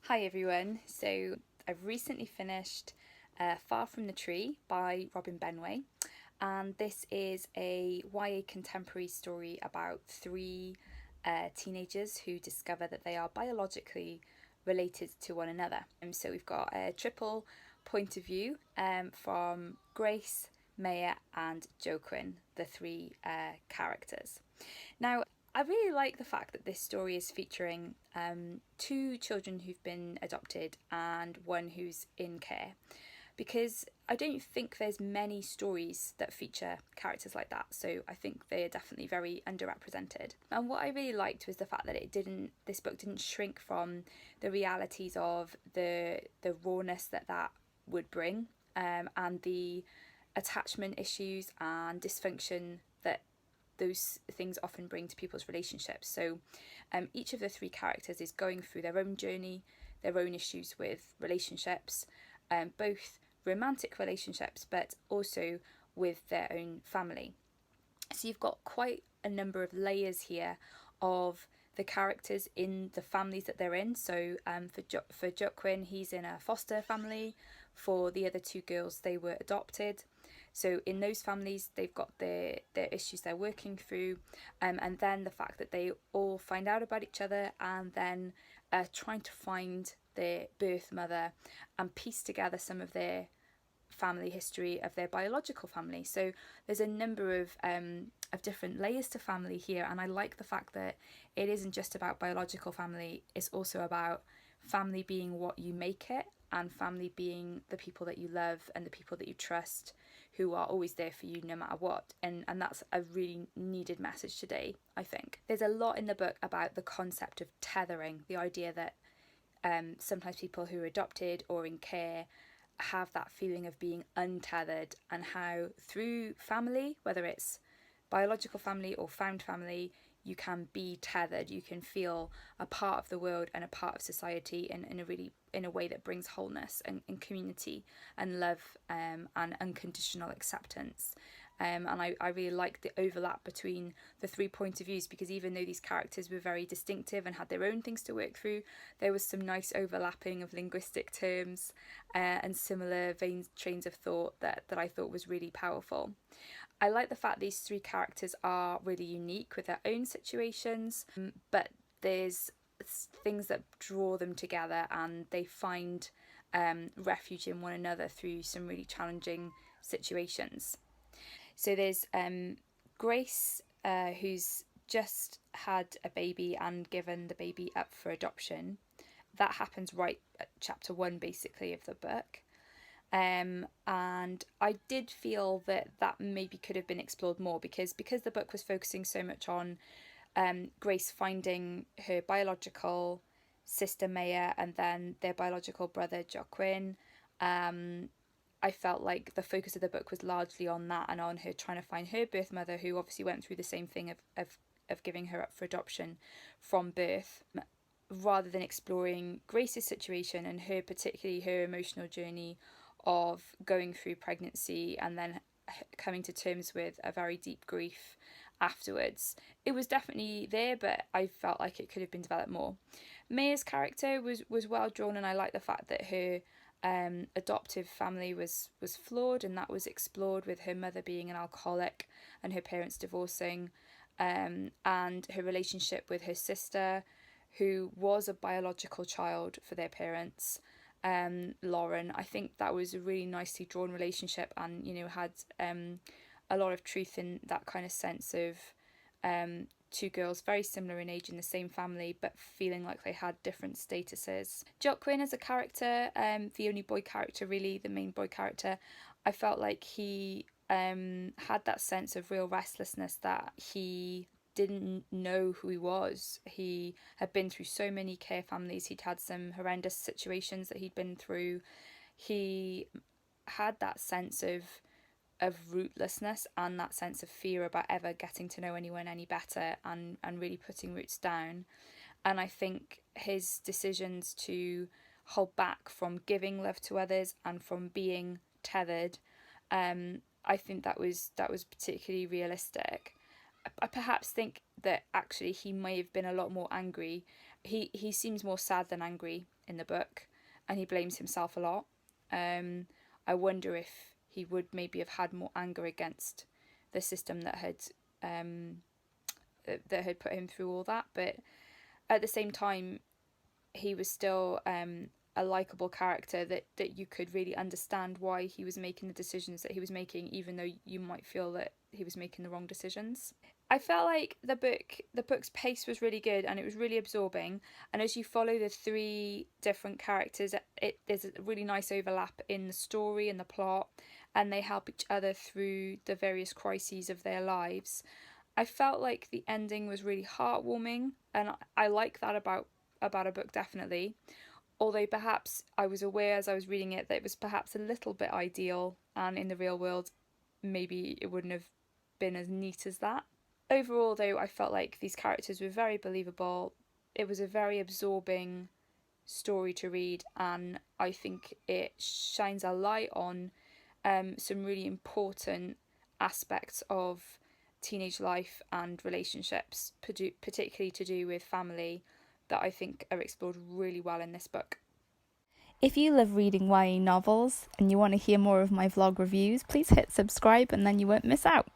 Hi everyone. So I've recently finished Far From the Tree by Robin Benway, and this is a YA contemporary story about three teenagers who discover that they are biologically related to one another. So we've got a triple point of view from Grace, Maya, and Joaquin, the three characters. Now, I really like the fact that this story is featuring two children who've been adopted and one who's in care, because I don't think there's many stories that feature characters like that. So I think they are definitely very underrepresented. And what I really liked was the fact that this book didn't shrink from the realities of the rawness that would bring, and the attachment issues and dysfunction that those things often bring to people's relationships. So each of the three characters is going through their own journey, their own issues with relationships, both romantic relationships but also with their own family. So you've got quite a number of layers here of the characters in the families that they're in. So for Joaquin, he's in a foster family. For the other two girls, they were adopted. So in those families, they've got their issues they're working through, and then the fact that they all find out about each other and then trying to find their birth mother and piece together some of their family history of their biological family. So there's a number of different layers to family here, and I like the fact that it isn't just about biological family, it's also about family being what you make it, and family being the people that you love and the people that you trust, who are always there for you no matter what. And that's a really needed message today, I think. There's a lot in the book about the concept of tethering, the idea that sometimes people who are adopted or in care have that feeling of being untethered, and how through family, whether it's biological family or found family, you can be tethered. You can feel a part of the world and a part of society in a way that brings wholeness and community and love, and unconditional acceptance. And I really like the overlap between the three point of views, because even though these characters were very distinctive and had their own things to work through, there was some nice overlapping of linguistic terms and similar veins, trains of thought that I thought was really powerful. I like the fact these three characters are really unique with their own situations, but there's things that draw them together, and they find refuge in one another through some really challenging situations. So there's Grace, who's just had a baby and given the baby up for adoption. That happens right at chapter 1, basically, of the book. And I did feel that maybe could have been explored more, because the book was focusing so much on Grace finding her biological sister Maya and then their biological brother Joaquin. I felt like the focus of the book was largely on that and on her trying to find her birth mother, who obviously went through the same thing of giving her up for adoption from birth, rather than exploring Grace's situation and particularly her emotional journey of going through pregnancy and then coming to terms with a very deep grief afterwards. It was definitely there, but I felt like it could have been developed more. Maya's character was well drawn, and I like the fact that her adoptive family was flawed, and that was explored with her mother being an alcoholic and her parents divorcing, and her relationship with her sister, who was a biological child for their parents, Lauren. I think that was a really nicely drawn relationship, and had a lot of truth in that kind of sense of two girls very similar in age in the same family but feeling like they had different statuses. Joaquin as a character, the only boy character really, the main boy character, I felt like he had that sense of real restlessness, that he didn't know who he was. He had been through so many care families, he'd had some horrendous situations that he'd been through. He had that sense of rootlessness and that sense of fear about ever getting to know anyone any better, and really putting roots down. And I think his decisions to hold back from giving love to others and from being tethered, I think that was particularly realistic. I perhaps think that actually he may have been a lot more angry. He seems more sad than angry in the book, and he blames himself a lot. I wonder if he would maybe have had more anger against the system that had put him through all that, but at the same time, he was still a likable character that you could really understand why he was making the decisions that he was making, even though you might feel that he was making the wrong decisions. I felt like the book's pace was really good and it was really absorbing. And as you follow the three different characters, there's a really nice overlap in the story and the plot, and they help each other through the various crises of their lives. I felt like the ending was really heartwarming, and I like that about a book, definitely. Although perhaps I was aware as I was reading it that it was perhaps a little bit ideal, and in the real world, maybe it wouldn't have been as neat as that. Overall, though, I felt like these characters were very believable. It was a very absorbing story to read, and I think it shines a light on some really important aspects of teenage life and relationships, particularly to do with family, that I think are explored really well in this book. If you love reading YA novels and you want to hear more of my vlog reviews, please hit subscribe and then you won't miss out.